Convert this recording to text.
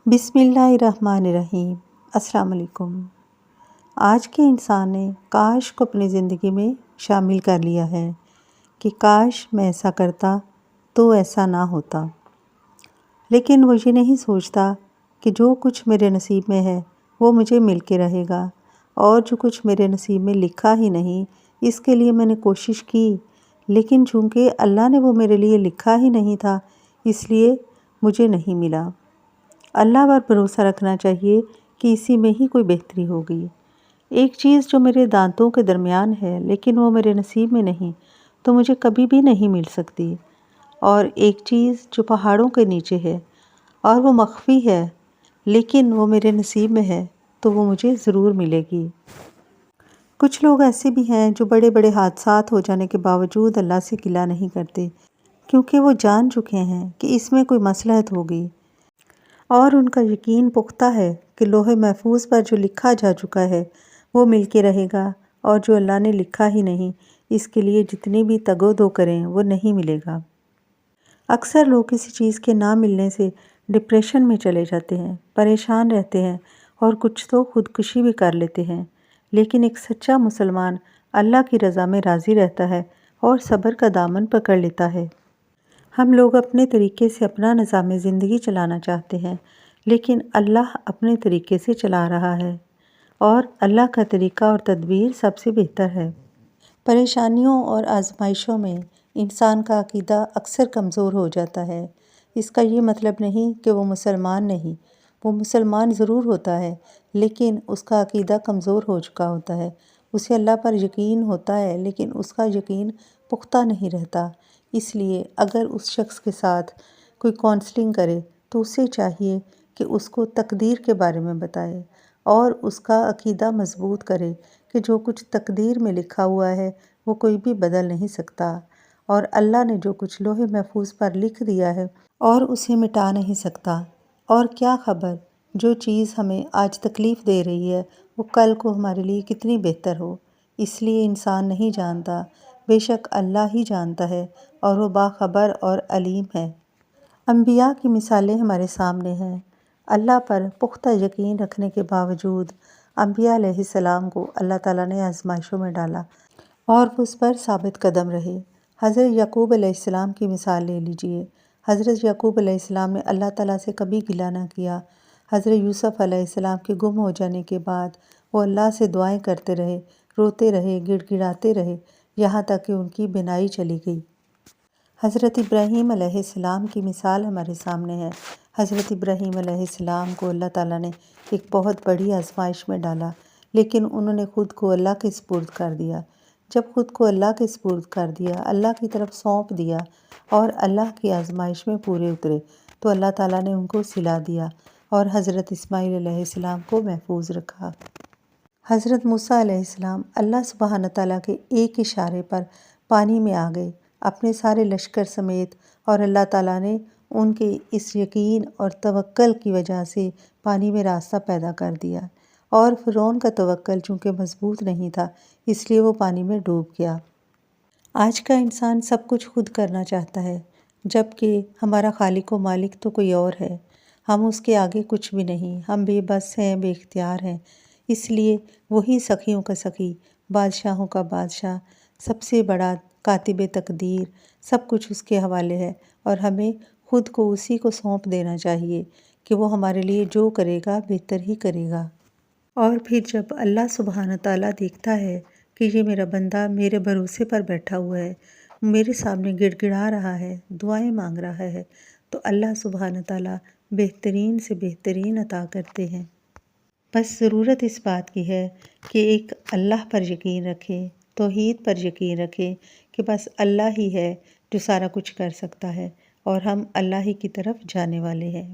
بسم اللہ الرحمن الرحیم۔ السلام علیکم۔ آج کے انسان نے کاش کو اپنی زندگی میں شامل کر لیا ہے کہ کاش میں ایسا کرتا تو ایسا نہ ہوتا، لیکن وہ یہ نہیں سوچتا کہ جو کچھ میرے نصیب میں ہے وہ مجھے مل کے رہے گا، اور جو کچھ میرے نصیب میں لکھا ہی نہیں اس کے لیے میں نے کوشش کی، لیکن چونکہ اللہ نے وہ میرے لیے لکھا ہی نہیں تھا اس لیے مجھے نہیں ملا۔ اللہ پر بھروسہ رکھنا چاہیے کہ اسی میں ہی کوئی بہتری ہوگی۔ ایک چیز جو میرے دانتوں کے درمیان ہے لیکن وہ میرے نصیب میں نہیں تو مجھے کبھی بھی نہیں مل سکتی، اور ایک چیز جو پہاڑوں کے نیچے ہے اور وہ مخفی ہے لیکن وہ میرے نصیب میں ہے تو وہ مجھے ضرور ملے گی۔ کچھ لوگ ایسے بھی ہیں جو بڑے بڑے حادثات ہو جانے کے باوجود اللہ سے گلہ نہیں کرتے، کیونکہ وہ جان چکے ہیں کہ اس میں کوئی مصلحت ہوگی، اور ان کا یقین پختہ ہے کہ لوح محفوظ پر جو لکھا جا چکا ہے وہ مل کے رہے گا، اور جو اللہ نے لکھا ہی نہیں اس کے لیے جتنی بھی تگ و دو کریں وہ نہیں ملے گا۔ اکثر لوگ کسی چیز کے نہ ملنے سے ڈپریشن میں چلے جاتے ہیں، پریشان رہتے ہیں، اور کچھ تو خودکشی بھی کر لیتے ہیں، لیکن ایک سچا مسلمان اللہ کی رضا میں راضی رہتا ہے اور صبر کا دامن پکڑ لیتا ہے۔ ہم لوگ اپنے طریقے سے اپنا نظام زندگی چلانا چاہتے ہیں، لیکن اللہ اپنے طریقے سے چلا رہا ہے، اور اللہ کا طریقہ اور تدبیر سب سے بہتر ہے۔ پریشانیوں اور آزمائشوں میں انسان کا عقیدہ اکثر کمزور ہو جاتا ہے۔ اس کا یہ مطلب نہیں کہ وہ مسلمان نہیں، وہ مسلمان ضرور ہوتا ہے لیکن اس کا عقیدہ کمزور ہو چکا ہوتا ہے۔ اسے اللہ پر یقین ہوتا ہے لیکن اس کا یقین پختہ نہیں رہتا۔ اس لیے اگر اس شخص کے ساتھ کوئی کونسلنگ کرے تو اسے چاہیے کہ اس کو تقدیر کے بارے میں بتائے اور اس کا عقیدہ مضبوط کرے کہ جو کچھ تقدیر میں لکھا ہوا ہے وہ کوئی بھی بدل نہیں سکتا، اور اللہ نے جو کچھ لوح محفوظ پر لکھ دیا ہے اور اسے مٹا نہیں سکتا۔ اور کیا خبر جو چیز ہمیں آج تکلیف دے رہی ہے وہ کل کو ہمارے لیے کتنی بہتر ہو۔ اس لیے انسان نہیں جانتا، بے شک اللہ ہی جانتا ہے، اور وہ باخبر اور علیم ہے۔ انبیاء کی مثالیں ہمارے سامنے ہیں۔ اللہ پر پختہ یقین رکھنے کے باوجود انبیاء علیہ السلام کو اللہ تعالیٰ نے آزمائشوں میں ڈالا اور وہ اس پر ثابت قدم رہے۔ حضرت یعقوب علیہ السلام کی مثال لے لیجئے۔ حضرت یعقوب علیہ السلام نے اللہ تعالیٰ سے کبھی گلہ نہ کیا۔ حضرت یوسف علیہ السلام کے گم ہو جانے کے بعد وہ اللہ سے دعائیں کرتے رہے، روتے رہے، گڑ گڑاتے رہے، یہاں تک کہ ان کی بینائی چلی گئی۔ حضرت ابراہیم علیہ السلام کی مثال ہمارے سامنے ہے۔ حضرت ابراہیم علیہ السلام کو اللہ تعالیٰ نے ایک بہت بڑی آزمائش میں ڈالا، لیکن انہوں نے خود کو اللہ کے سپرد کر دیا۔ جب خود کو اللہ کے سپرد کر دیا، اللہ کی طرف سونپ دیا اور اللہ کی آزمائش میں پورے اترے تو اللہ تعالیٰ نے ان کو سلا دیا اور حضرت اسماعیل علیہ السلام کو محفوظ رکھا۔ حضرت موسیٰ علیہ السلام اللہ سبحانہ تعالیٰ کے ایک اشارے پر پانی میں آ گئے اپنے سارے لشکر سمیت، اور اللہ تعالیٰ نے ان کے اس یقین اور توکل کی وجہ سے پانی میں راستہ پیدا کر دیا، اور فرعون کا توکل چونکہ مضبوط نہیں تھا اس لیے وہ پانی میں ڈوب گیا۔ آج کا انسان سب کچھ خود کرنا چاہتا ہے، جبکہ ہمارا خالق و مالک تو کوئی اور ہے۔ ہم اس کے آگے کچھ بھی نہیں، ہم بے بس ہیں، بے اختیار ہیں۔ اس لیے وہی سخیوں کا سخی، بادشاہوں کا بادشاہ، سب سے بڑا کاتب تقدیر، سب کچھ اس کے حوالے ہے، اور ہمیں خود کو اسی کو سونپ دینا چاہیے کہ وہ ہمارے لیے جو کرے گا بہتر ہی کرے گا۔ اور پھر جب اللہ سبحانہ تعالیٰ دیکھتا ہے کہ یہ میرا بندہ میرے بھروسے پر بیٹھا ہوا ہے، میرے سامنے گڑ گڑا رہا ہے، دعائیں مانگ رہا ہے، تو اللہ سبحانہ تعالیٰ بہترین سے بہترین عطا کرتے ہیں۔ بس ضرورت اس بات کی ہے کہ ایک اللہ پر یقین رکھے، توحید پر یقین رکھے کہ بس اللہ ہی ہے جو سارا کچھ کر سکتا ہے، اور ہم اللہ ہی کی طرف جانے والے ہیں۔